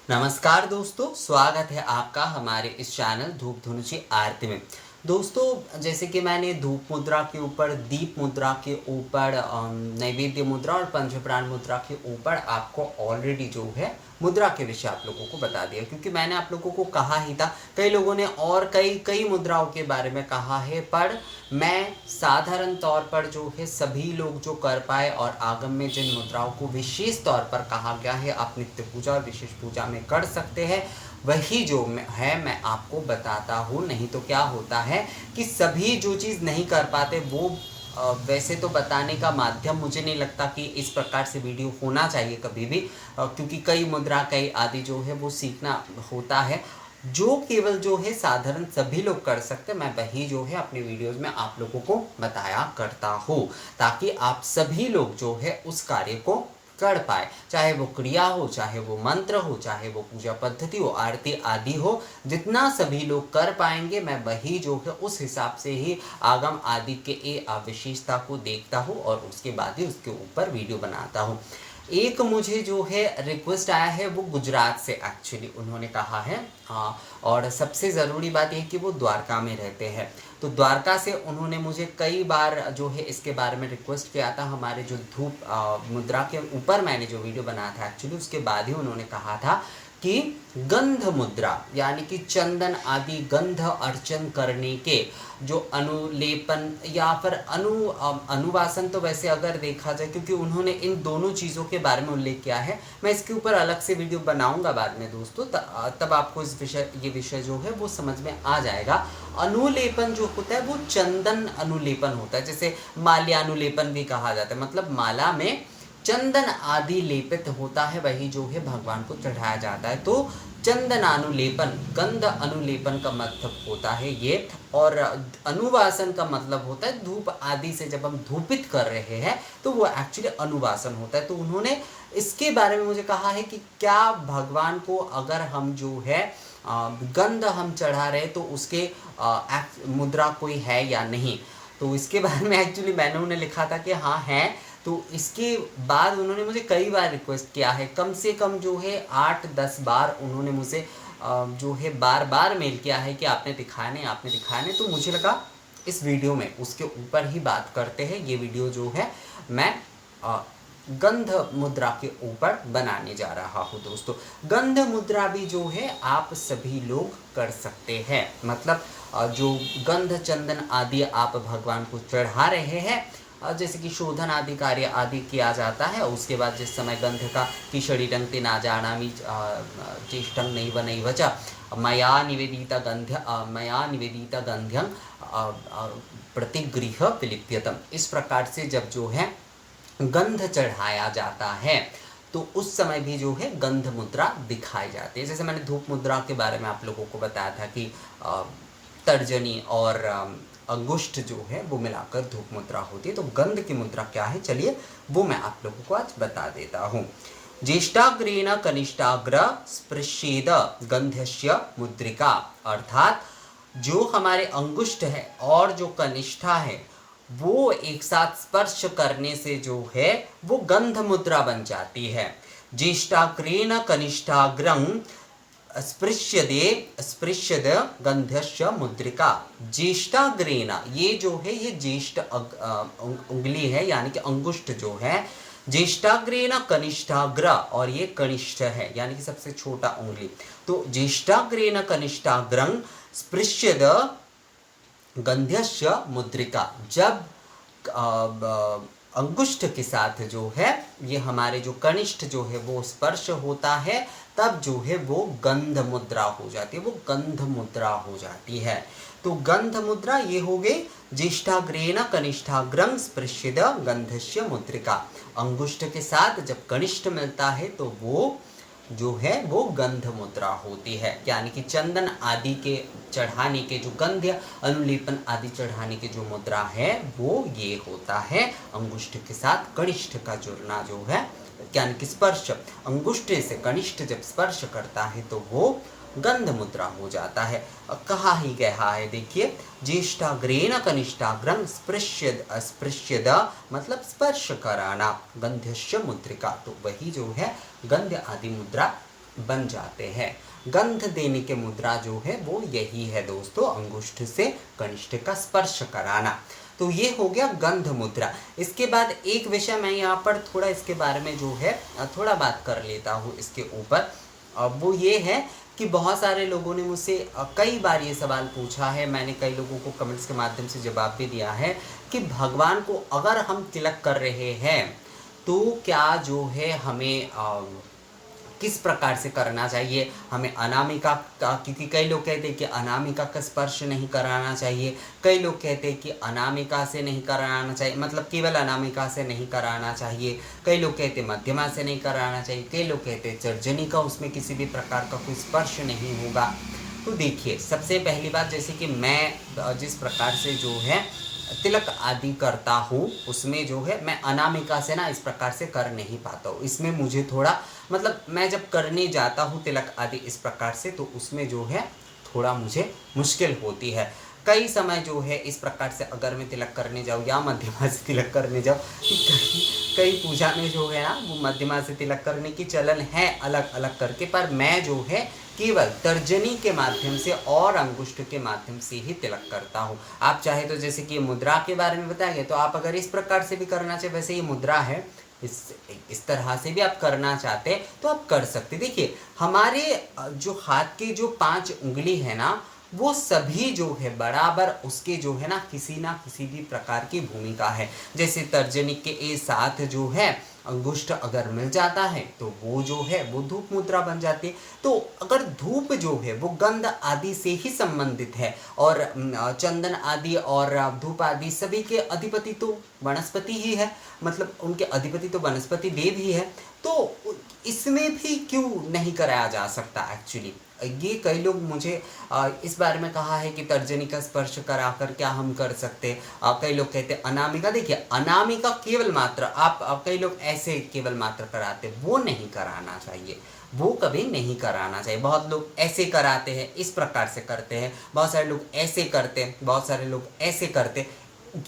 नमस्कार दोस्तों, स्वागत है आपका हमारे इस चैनल धूप धुनुची आरती में। दोस्तों, जैसे कि मैंने धूप मुद्रा के ऊपर, दीप मुद्रा के ऊपर, नैवेद्य मुद्रा और पंचप्राण मुद्रा के ऊपर आपको ऑलरेडी जो है मुद्रा के विषय आप लोगों को बता दिया, क्योंकि मैंने आप लोगों को कहा ही था। कई लोगों ने और कई मुद्राओं के बारे में कहा है, पर मैं साधारण तौर पर जो है सभी लोग जो कर पाए और आगम में जिन मुद्राओं को विशेष तौर पर कहा गया है आप नित्य पूजा और विशेष पूजा में कर सकते हैं, वही जो है मैं आपको बताता हूँ। नहीं तो क्या होता है कि सभी जो चीज़ नहीं कर पाते वो वैसे तो बताने का माध्यम मुझे नहीं लगता कि इस प्रकार से वीडियो होना चाहिए कभी भी, क्योंकि कई मुद्रा कई आदि जो है वो सीखना होता है जो केवल जो है साधारण सभी लोग कर सकते हैं। मैं वही जो है अपने वीडियोस में आप लोगों को बताया करता हूँ, ताकि आप सभी लोग जो है उस कार्य को कर पाए, चाहे वो क्रिया हो, चाहे वो मंत्र हो, चाहे वो पूजा पद्धति हो, आरती आदि हो। जितना सभी लोग कर पाएंगे मैं वही जो है उस हिसाब से ही आगम आदि के विशेषता को देखता हूँ और उसके बाद ही उसके ऊपर वीडियो बनाता हूँ। एक मुझे जो है रिक्वेस्ट आया है वो गुजरात से, एक्चुअली उन्होंने कहा है, हाँ, और सबसे ज़रूरी बात यह कि वो द्वारका में रहते हैं। तो द्वारका से उन्होंने मुझे कई बार जो है इसके बारे में रिक्वेस्ट किया था। हमारे जो धूप मुद्रा के ऊपर मैंने जो वीडियो बनाया था एक्चुअली उसके बाद ही उन्होंने कहा था कि गंध मुद्रा यानी कि चंदन आदि गंध अर्चन करने के जो अनुलेपन या फिर अनुवासन, तो वैसे अगर देखा जाए, क्योंकि उन्होंने इन दोनों चीज़ों के बारे में उल्लेख किया है, मैं इसके ऊपर अलग से वीडियो बनाऊंगा बाद में दोस्तों, तब आपको ये विषय जो है वो समझ में आ जाएगा। अनुलेपन जो होता है वो चंदन अनुलेपन होता है, जैसे माल्यानुलेपन भी कहा जाता है, मतलब माला में चंदन आदि लेपित होता है, वही जो है भगवान को चढ़ाया जाता है। तो चंदनानुलेपन, गंध अनुलेपन का मतलब होता है ये, और अनुवासन का मतलब होता है धूप आदि से जब हम धूपित कर रहे हैं तो वो एक्चुअली अनुवासन होता है। तो उन्होंने इसके बारे में मुझे कहा है कि क्या भगवान को अगर हम जो है गंध हम चढ़ा रहे तो उसके मुद्रा कोई है या नहीं। तो इसके बारे में एक्चुअली मैंने उन्हें लिखा था कि हाँ है। तो इसके बाद उन्होंने मुझे कई बार रिक्वेस्ट किया है, कम से कम जो है 8-10 बार उन्होंने मुझे जो है बार बार मेल किया है कि आपने दिखाया नहीं, आपने दिखाया नहीं। तो मुझे लगा इस वीडियो में उसके ऊपर ही बात करते हैं। ये वीडियो जो है मैं गंध मुद्रा के ऊपर बनाने जा रहा हूँ दोस्तों। गंध मुद्रा भी जो है आप सभी लोग कर सकते हैं, मतलब जो गंध चंदन आदि आप भगवान को चढ़ा रहे हैं, जैसे कि शोधन आदि कार्य आदि किया जाता है, उसके बाद जिस समय गंध का किशड़ी टंगते ना जानामी चेष्टं नैव नैव च मया निवेदिता गंध्यं प्रतिगृह विलिप्यतम, इस प्रकार से जब जो है गंध चढ़ाया जाता है तो उस समय भी जो है गंध मुद्रा दिखाई जाती है। जैसे मैंने धूप मुद्रा के बारे में आप लोगों को बताया था कि तर्जनी और अंगुष्ठ जो है वो मिलाकर धूप मुद्रा होती है। तो गंध की मुद्रा क्या है, चलिए वो मैं आप लोगों को आज बता देता हूँ। ज्येष्ठाग्रेण कनिष्ठाग्र स्पृशेद गंध्यस्य मुद्रिका, अर्थात जो हमारे अंगुष्ठ है और जो कनिष्ठा है वो एक साथ स्पर्श करने से जो है वो गंध मुद्रा बन जाती है। ज्येष्ठाग्रेण कनिष्ठाग्रं स्पृश्यद गंध्यस्य मुद्रिका। ज्येष्ठाग्रेण, ये जो है ये ज्येष्ठ उंगली है यानी कि अंगुष्ठ जो है। ज्येष्ठाग्रेण कनिष्ठाग्र, और ये कनिष्ठ है यानी कि सबसे छोटा उंगली। तो ज्येष्ठाग्रेण कनिष्ठाग्रं स्पृश्यद गंध्यस्य मुद्रिका, जब अंगुष्ठ के साथ जो है ये हमारे जो कनिष्ठ जो है वो स्पर्श होता है, तब जो है वो गंध मुद्रा हो जाती है, वो गंध मुद्रा हो जाती है। तो गंध मुद्रा ये हो गई ज्येष्ठाग्रेण कनिष्ठाग्रं स्पृश्यद गंधस्य मुद्रिका। अंगुष्ठ के साथ जब कनिष्ठ मिलता है तो वो जो है वो गंध मुद्रा होती है, यानी कि चंदन आदि के चढ़ाने के जो गंध्य अनुलेपन आदि चढ़ाने के जो मुद्रा है वो ये होता है अंगुष्ठ के साथ कनिष्ठ का जुड़ना जो है, यानी कि स्पर्श, अंगुष्ठ से कनिष्ठ जब स्पर्श करता है तो वो गंध मुद्रा हो जाता है। कहा ही गया है, देखिए, ज्येष्ठाग्रेण कनिष्ठाग्रं स्पृश्यद मतलब स्पर्श कराना, गंध्यस्य मुद्रिका, तो वही जो है गंध्य आदि मुद्रा बन जाते हैं। गंध देने के मुद्रा जो है वो यही है दोस्तों, अंगुष्ठ से कनिष्ठ का स्पर्श कराना। तो ये हो गया गंध मुद्रा। इसके बाद एक विषय मैं यहाँ पर थोड़ा इसके बारे में जो है थोड़ा बात कर लेता हूँ इसके ऊपर। वो ये है कि बहुत सारे लोगों ने मुझसे कई बार ये सवाल पूछा है, मैंने कई लोगों को कमेंट्स के माध्यम से जवाब भी दिया है कि भगवान को अगर हम तिलक कर रहे हैं तो क्या जो है हमें किस प्रकार से करना चाहिए, हमें अनामिका का, क्योंकि कई लोग कहते हैं कि अनामिका का स्पर्श नहीं कराना चाहिए, कई लोग कहते हैं कि अनामिका से नहीं कराना चाहिए, मतलब केवल अनामिका से नहीं कराना चाहिए, कई लोग कहते हैं मध्यमा से नहीं कराना चाहिए, कई लोग कहते हैं तर्जनी का उसमें किसी भी प्रकार का कोई स्पर्श नहीं होगा। तो देखिए, सबसे पहली बात, जैसे कि मैं जिस प्रकार से जो है तिलक आदि करता हूँ उसमें जो है मैं अनामिका से ना इस प्रकार से कर नहीं पाता हूँ। इसमें मुझे थोड़ा, मतलब मैं जब करने जाता हूँ तिलक आदि इस प्रकार से, तो उसमें जो है थोड़ा मुझे मुश्किल होती है। कई समय जो है इस प्रकार से अगर मैं तिलक करने जाऊँ या मध्यमा से तिलक करने जाऊँ, कई पूजा में जो है ना वो मध्यमा से तिलक करने की चलन है अलग अलग करके, पर मैं जो है केवल तर्जनी के माध्यम से और अंगुष्ठ के माध्यम से ही तिलक करता हूँ। आप चाहे तो जैसे कि मुद्रा के बारे में बताया गया, तो आप अगर इस प्रकार से भी करना चाहे, वैसे ये मुद्रा है, इस तरह से भी आप करना चाहते हैं तो आप कर सकते। देखिए, हमारे जो हाथ के जो 5 उंगली है ना, वो सभी जो है बराबर उसके जो है ना किसी भी प्रकार की भूमिका है। जैसे तर्जनी के साथ जो है अंगुष्ठ अगर मिल जाता है तो वो जो है वो धूप मुद्रा बन जाती है। तो अगर धूप जो है वो गंध आदि से ही संबंधित है, और चंदन आदि और धूप आदि सभी के अधिपति तो वनस्पति ही है, मतलब उनके अधिपति तो वनस्पति देव ही है, तो इसमें भी क्यों नहीं कराया जा सकता। एक्चुअली ये कई लोग मुझे इस बारे में कहा है कि तर्जनी का स्पर्श कराकर क्या हम कर सकते। कई लोग कहते हैं अनामिका। देखिए, अनामिका केवल मात्र आप कई लोग ऐसे केवल मात्र कराते, वो नहीं कराना चाहिए, वो कभी नहीं कराना चाहिए। बहुत लोग ऐसे कराते हैं, इस प्रकार से करते हैं, बहुत सारे लोग ऐसे करते हैं, बहुत सारे लोग ऐसे करते,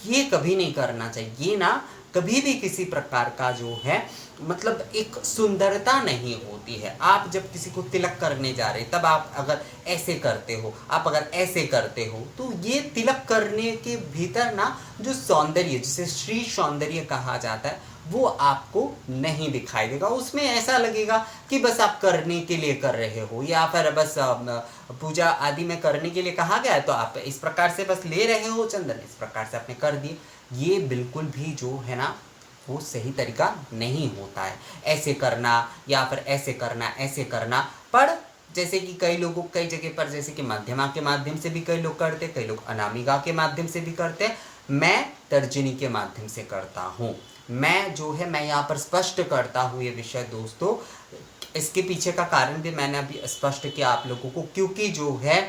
ये कभी नहीं करना चाहिए। ये ना कभी भी किसी प्रकार का जो है मतलब एक सुंदरता नहीं होती है। आप जब किसी को तिलक करने जा रहे तब आप अगर ऐसे करते हो, आप अगर ऐसे करते हो, तो ये तिलक करने के भीतर ना जो सौंदर्य, जिसे श्री सौंदर्य कहा जाता है, वो आपको नहीं दिखाई देगा। उसमें ऐसा लगेगा कि बस आप करने के लिए कर रहे हो, या फिर बस पूजा आदि में करने के लिए कहा गया है तो आप इस प्रकार से बस ले रहे हो चंदन, इस प्रकार से आपने कर दिए। ये बिल्कुल भी जो है ना वो सही तरीका नहीं होता है। ऐसे करना या फिर ऐसे करना, ऐसे करना। पर जैसे कि कई लोगों, कई जगह पर जैसे कि मध्यमा के माध्यम से भी कई लोग करते, कई लोग अनामिका के माध्यम से भी करते, मैं तर्जनी के माध्यम से करता हूँ। मैं जो है मैं यहाँ पर स्पष्ट करता हूँ ये विषय दोस्तों, इसके पीछे का कारण भी मैंने अभी स्पष्ट किया आप लोगों को, क्योंकि जो है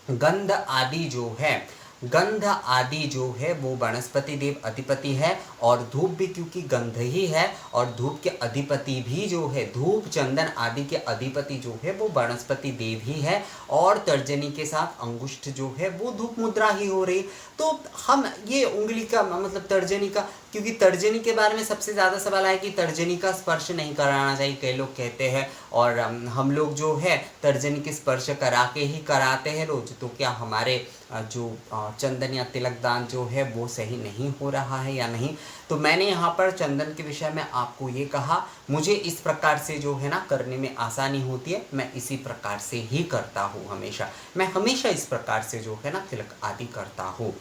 गंध आदि जो है, गंध आदि जो है वो वनस्पति देव अधिपति है, और धूप भी क्योंकि गंध ही है, और धूप के अधिपति भी जो है, धूप चंदन आदि के अधिपति जो है वो वनस्पति देव ही है, और तर्जनी के साथ अंगुष्ठ जो है वो धूप मुद्रा ही हो रही। तो हम ये उंगली का मतलब तर्जनी का, क्योंकि तर्जनी के बारे में सबसे ज़्यादा सवाल आया कि तर्जनी का स्पर्श नहीं कराना चाहिए, कई लोग कहते हैं, और हम लोग जो है तर्जनी के स्पर्श करा के ही कराते हैं रोज, तो क्या हमारे जो चंदन या तिलक दान जो है वो सही नहीं हो रहा है या नहीं। तो मैंने यहाँ पर चंदन के विषय में आपको ये कहा, मुझे इस प्रकार से जो है ना करने में आसानी होती है, मैं इसी प्रकार से ही करता हूँ हमेशा, मैं हमेशा इस प्रकार से जो है ना तिलक आदि करता हूँ।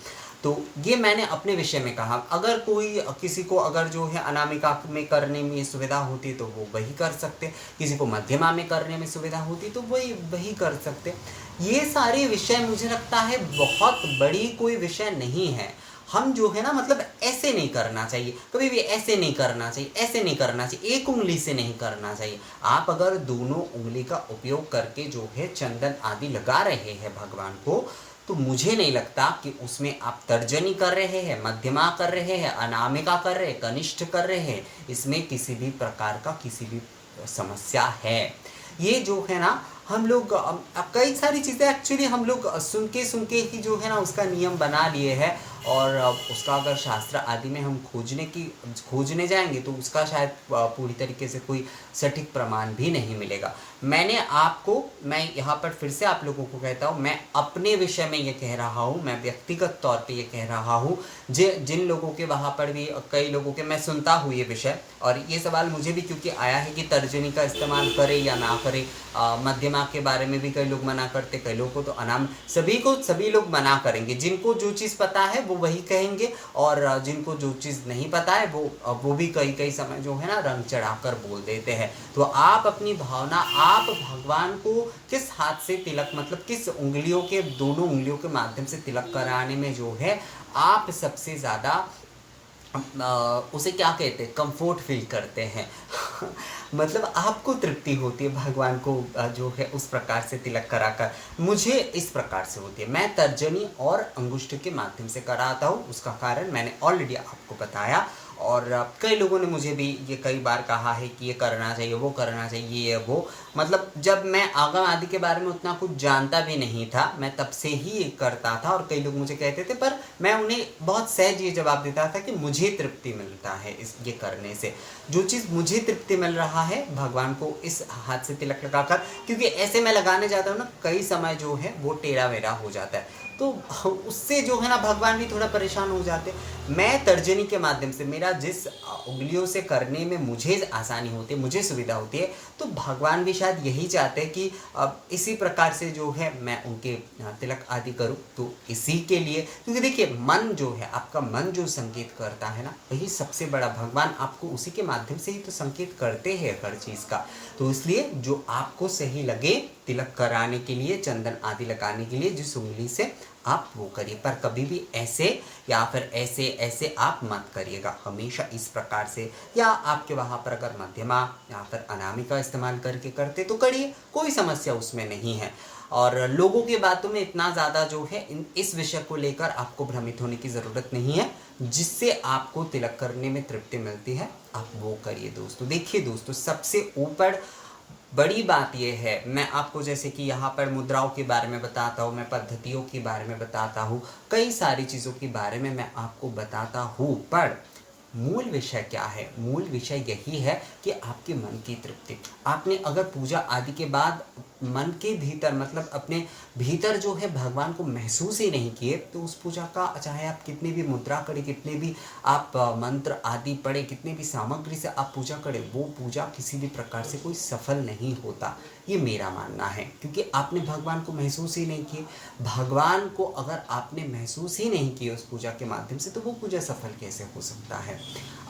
तो ये मैंने अपने विषय में कहा। अगर कोई किसी को अगर जो है अनामिका में करने में सुविधा होती तो वो वही कर सकते, किसी को मध्यमा में करने में सुविधा होती तो वही कर सकते। ये सारे विषय मुझे लगता है बहुत बड़ी कोई विषय नहीं है। हम जो है ना मतलब ऐसे नहीं करना चाहिए, कभी भी ऐसे नहीं करना चाहिए, ऐसे नहीं करना चाहिए, एक उंगली से नहीं करना चाहिए। आप अगर दोनों उंगली का उपयोग करके जो है चंदन आदि लगा रहे हैं भगवान को, तो मुझे नहीं लगता कि उसमें आप तर्जनी कर रहे हैं, मध्यमा कर रहे हैं, अनामिका कर रहे हैं, कनिष्ठ कर रहे हैं, इसमें किसी भी प्रकार का किसी भी समस्या है। ये जो है ना हम लोग कई सारी चीज़ें एक्चुअली हम लोग सुन के ही जो है ना उसका नियम बना लिए हैं, और उसका अगर शास्त्र आदि में हम खोजने जाएंगे तो उसका शायद पूरी तरीके से कोई सटीक प्रमाण भी नहीं मिलेगा। मैं यहाँ पर फिर से आप लोगों को कहता हूँ, मैं अपने विषय में ये कह रहा हूँ, मैं व्यक्तिगत तौर पे ये कह रहा हूँ। जिन लोगों के वहाँ पर भी कई लोगों के मैं सुनता हूँ ये विषय, और ये सवाल मुझे भी क्योंकि आया है कि तर्जनी का इस्तेमाल करे या ना करे। मध्यमा के बारे में भी कई लोग मना करते, कई लोगों को तो अनाम, सभी लोग मना करेंगे। जिनको जो चीज़ पता है वो वही कहेंगे, और जिनको जो चीज़ नहीं पता है वो भी कई समय जो है ना रंग चढ़ाकर बोल देते हैं। तो आप अपनी भावना, आप भगवान को किस हाथ से तिलक, मतलब किस उंगलियों के, दोनों उंगलियों के माध्यम से तिलक कराने में जो है आप सबसे ज़्यादा उसे क्या कहते हैं, कंफर्ट फील करते हैं मतलब आपको तृप्ति होती है भगवान को जो है उस प्रकार से तिलक कराकर। मुझे इस प्रकार से होती है, मैं तर्जनी और अंगुष्ठ के माध्यम से कराता हूँ। उसका कारण मैंने ऑलरेडी आपको बताया, और कई लोगों ने मुझे भी ये कई बार कहा है कि ये करना चाहिए, वो करना चाहिए, ये वो। मतलब जब मैं आगम आदि के बारे में उतना कुछ जानता भी नहीं था, मैं तब से ही ये करता था, और कई लोग मुझे कहते थे, पर मैं उन्हें बहुत सहज ये जवाब देता था कि मुझे तृप्ति मिलता है ये करने से। जो चीज़ मुझे तृप्ति मिल रहा है भगवान को इस हाथ से तिलक लगाकर, क्योंकि ऐसे मैं लगाने जाता हूँ ना, कई समय जो है वो टेढ़ा मेढ़ा हो जाता है, तो उससे जो है ना भगवान भी थोड़ा परेशान हो जाते। मैं तर्जनी के माध्यम से, मेरा जिस उंगलियों से करने में मुझे आसानी होती है, मुझे सुविधा होती है, तो भगवान भी शायद यही चाहते हैं कि इसी प्रकार से जो है मैं उनके तिलक आदि करूं। तो इसी के लिए, क्योंकि देखिए मन जो है, आपका मन जो संकेत करता है ना, वही सबसे बड़ा, भगवान आपको उसी के माध्यम से ही तो संकेत करते हैं हर चीज़ का। तो इसलिए जो आपको सही लगे तिलक कराने के लिए, चंदन आदि लगाने के लिए, जिस उंगली से आप वो करिए, पर कभी भी ऐसे या फिर ऐसे आप मत करिएगा। हमेशा इस प्रकार से, या आपके वहाँ पर अगर मध्यमा या फिर अनामिका इस्तेमाल करके करते तो करिए, कोई समस्या उसमें नहीं है। और लोगों की बातों में इतना ज़्यादा जो है इस विषय को लेकर आपको भ्रमित होने की ज़रूरत नहीं है। जिससे आपको तिलक करने में तृप्ति मिलती है आप वो करिए दोस्तों। देखिए दोस्तों, सबसे ऊपर बड़ी बात यह है, मैं आपको जैसे कि यहाँ पर मुद्राओं के बारे में बताता हूँ, मैं पद्धतियों के बारे में बताता हूँ, कई सारी चीज़ों के बारे में मैं आपको बताता हूँ, पर मूल विषय क्या है? मूल विषय यही है कि आपके मन की तृप्ति। आपने अगर पूजा आदि के बाद मन के भीतर, मतलब अपने भीतर जो है भगवान को महसूस ही नहीं किए, तो उस पूजा का, चाहे आप कितनी भी मुद्रा करें, कितने भी आप मंत्र आदि पढ़े, कितनी भी सामग्री से आप पूजा करें, वो पूजा किसी भी प्रकार से कोई सफल नहीं होता। ये मेरा मानना है, क्योंकि आपने भगवान को महसूस ही नहीं किए। भगवान को अगर आपने महसूस ही नहीं किए उस पूजा के माध्यम से, तो वो पूजा सफल कैसे हो सकता है?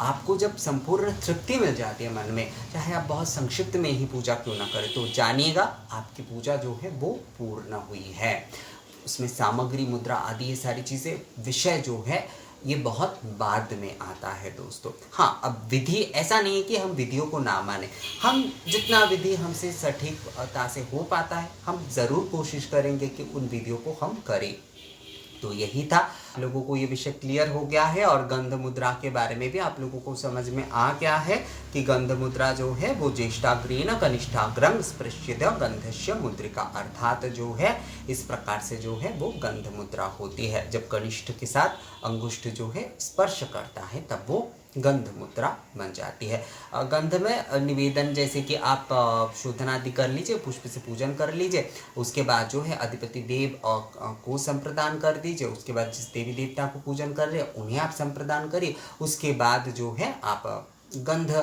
आपको जब संपूर्ण तृप्ति मिल जाती है मन में, चाहे आप बहुत संक्षिप्त में ही पूजा क्यों ना करें, तो जानिएगा आपकी पूजा जो है वो पूर्ण हुई है। उसमें सामग्री, मुद्रा आदि ये सारी चीज़ें, विषय जो है ये बहुत बाद में आता है दोस्तों। हाँ, अब विधि, ऐसा नहीं है कि हम विधियों को ना माने, हम जितना विधि हमसे सटीकता से हो पाता है, हम ज़रूर कोशिश करेंगे कि उन विधियों को हम करें। तो यही था, लोगों को ये विषय क्लियर हो गया है, और गंध मुद्रा के बारे में भी आप लोगों को समझ में आ गया है कि गंध मुद्रा जो है वो ज्येष्ठाग्रेण कनिष्ठाग्रम स्पृश्यते गंधस्य मुद्रिका, अर्थात जो है इस प्रकार से जो है वो गंध मुद्रा होती है। जब कनिष्ठ के साथ अंगुष्ठ जो है स्पर्श करता है तब वो गंध मुद्रा बन जाती है। गंध में निवेदन, जैसे कि आप शोधनादि कर लीजिए, पुष्प से पूजन कर लीजिए, उसके बाद जो है अधिपति देव को संप्रदान कर दीजिए, उसके बाद जिस देवी देवता को पूजन कर रहे हैं उन्हें आप संप्रदान करिए, उसके बाद जो है आप गंध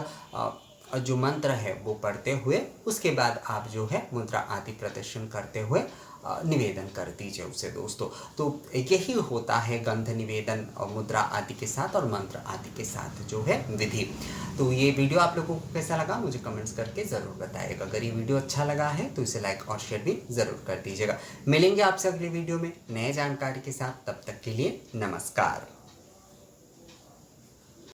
जो मंत्र है वो पढ़ते हुए, उसके बाद आप जो है मुद्रा आदि प्रदर्शन करते हुए निवेदन कर दीजिए उसे दोस्तों। तो यही होता है गंध निवेदन और मुद्रा आदि के साथ और मंत्र आदि के साथ जो है विधि। तो ये वीडियो आप लोगों को कैसा लगा मुझे कमेंट्स करके ज़रूर बताइएगा। अगर ये वीडियो अच्छा लगा है तो इसे लाइक और शेयर भी ज़रूर कर दीजिएगा। मिलेंगे आपसे अगली वीडियो में नए जानकारी के साथ, तब तक के लिए नमस्कार।